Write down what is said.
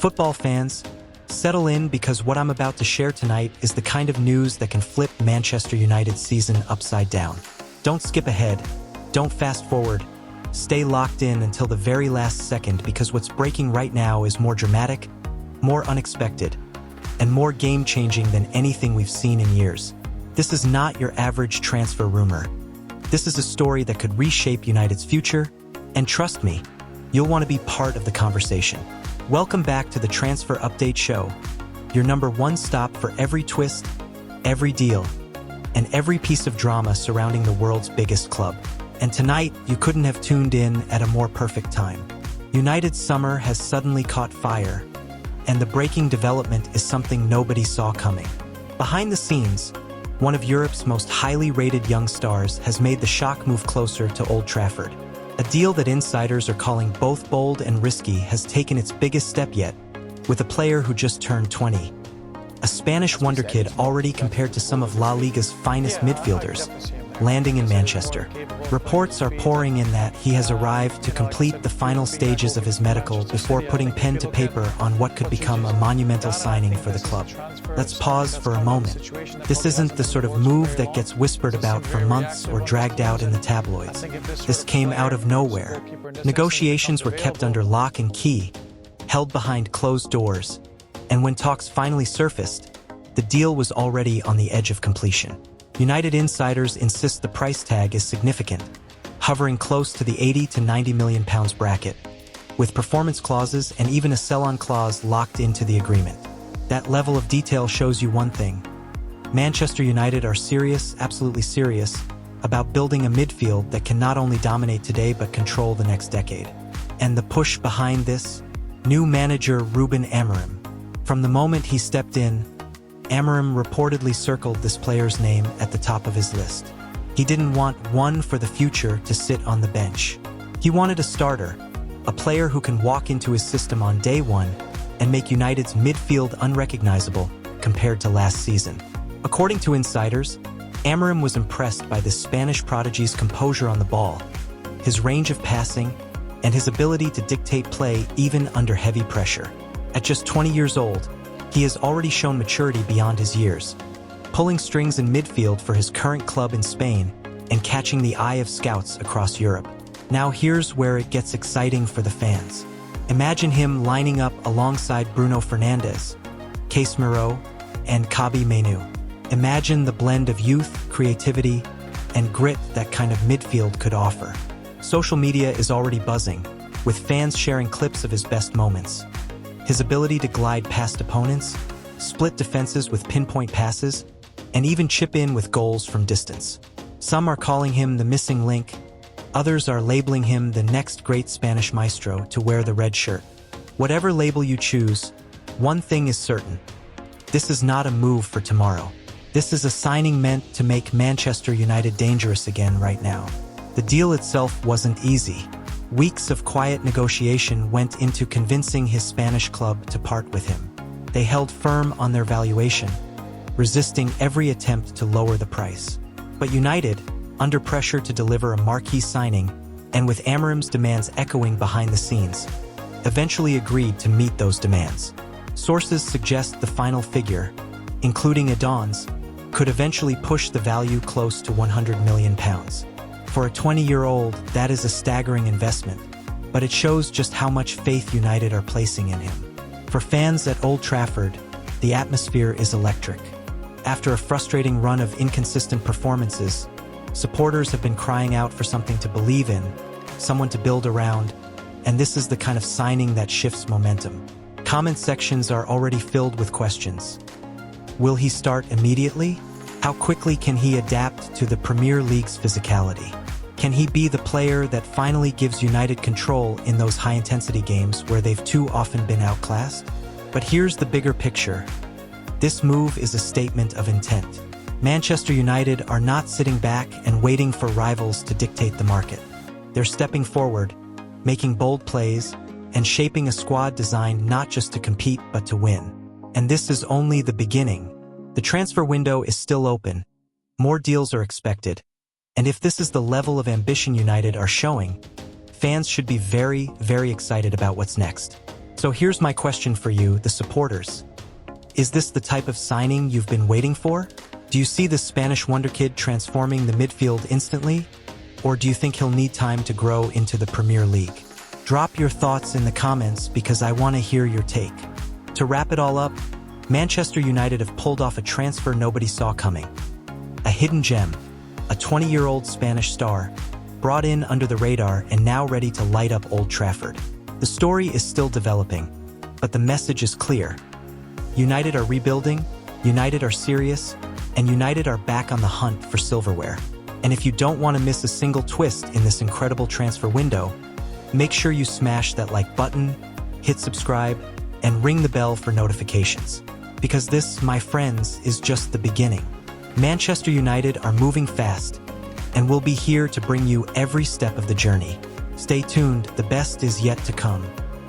Football fans, settle in because what I'm about to share tonight is the kind of news that can flip Manchester United's season upside down. Don't skip ahead, don't fast forward, stay locked in until the very last second because what's breaking right now is more dramatic, more unexpected, and more game-changing than anything we've seen in years. This is not your average transfer rumor. This is a story that could reshape United's future, and trust me, you'll want to be part of the conversation. Welcome back to the Transfer Update Show, your number one stop for every twist, every deal, and every piece of drama surrounding the world's biggest club. And tonight, you couldn't have tuned in at a more perfect time. United's summer has suddenly caught fire, and the breaking development is something nobody saw coming. Behind the scenes, one of Europe's most highly rated young stars has made the shock move closer to Old Trafford. A deal that insiders are calling both bold and risky has taken its biggest step yet, with a player who just turned 20. A Spanish Wonderkid already compared to some of La Liga's finest midfielders, landing in Manchester. Reports are pouring in that he has arrived to complete the final stages of his medical before putting pen to paper on what could become a monumental signing for the club. Let's pause for a moment. This isn't the sort of move that gets whispered about for months or dragged out in the tabloids. This came out of nowhere. Negotiations were kept under lock and key, held behind closed doors, and when talks finally surfaced, the deal was already on the edge of completion. United insiders insist the price tag is significant, hovering close to the £80 to £90 million bracket, with performance clauses and even a sell-on clause locked into the agreement. That level of detail shows you one thing. Manchester United are serious, absolutely serious, about building a midfield that can not only dominate today but control the next decade. And the push behind this? New manager Ruben Amorim. From the moment he stepped in, Amorim reportedly circled this player's name at the top of his list. He didn't want one for the future to sit on the bench. He wanted a starter, a player who can walk into his system on day one and make United's midfield unrecognizable compared to last season. According to insiders, Amorim was impressed by this Spanish prodigy's composure on the ball, his range of passing, and his ability to dictate play even under heavy pressure. At just 20 years old, he has already shown maturity beyond his years, pulling strings in midfield for his current club in Spain and catching the eye of scouts across Europe. Now here's where it gets exciting for the fans. Imagine him lining up alongside Bruno Fernandes, Casemiro, and Kobbie Mainoo. Imagine the blend of youth, creativity, and grit that kind of midfield could offer. Social media is already buzzing, with fans sharing clips of his best moments. His ability to glide past opponents, split defenses with pinpoint passes, and even chip in with goals from distance. Some are calling him the missing link, others are labeling him the next great Spanish maestro to wear the red shirt. Whatever label you choose, one thing is certain. This is not a move for tomorrow. This is a signing meant to make Manchester United dangerous again right now. The deal itself wasn't easy. Weeks of quiet negotiation went into convincing his Spanish club to part with him. They held firm on their valuation, resisting every attempt to lower the price. But United, under pressure to deliver a marquee signing, and with Amorim's demands echoing behind the scenes, eventually agreed to meet those demands. Sources suggest the final figure, including add-ons, could eventually push the value close to £100 million. For a 20-year-old, that is a staggering investment, but it shows just how much faith United are placing in him. For fans at Old Trafford, the atmosphere is electric. After a frustrating run of inconsistent performances, supporters have been crying out for something to believe in, someone to build around, and this is the kind of signing that shifts momentum. Comment sections are already filled with questions. Will he start immediately? How quickly can he adapt to the Premier League's physicality? Can he be the player that finally gives United control in those high-intensity games where they've too often been outclassed? But here's the bigger picture. This move is a statement of intent. Manchester United are not sitting back and waiting for rivals to dictate the market. They're stepping forward, making bold plays, and shaping a squad designed not just to compete but to win. And this is only the beginning. The transfer window is still open. More deals are expected. And if this is the level of ambition United are showing, fans should be very, very excited about what's next. So here's my question for you, the supporters. Is this the type of signing you've been waiting for? Do you see the Spanish Wonderkid transforming the midfield instantly? Or do you think he'll need time to grow into the Premier League? Drop your thoughts in the comments because I want to hear your take. To wrap it all up, Manchester United have pulled off a transfer nobody saw coming. A hidden gem, a 20-year-old Spanish star, brought in under the radar and now ready to light up Old Trafford. The story is still developing, but the message is clear. United are rebuilding, United are serious, and United are back on the hunt for silverware. And if you don't want to miss a single twist in this incredible transfer window, make sure you smash that like button, hit subscribe, and ring the bell for notifications. Because this, my friends, is just the beginning. Manchester United are moving fast, and we'll be here to bring you every step of the journey. Stay tuned, the best is yet to come.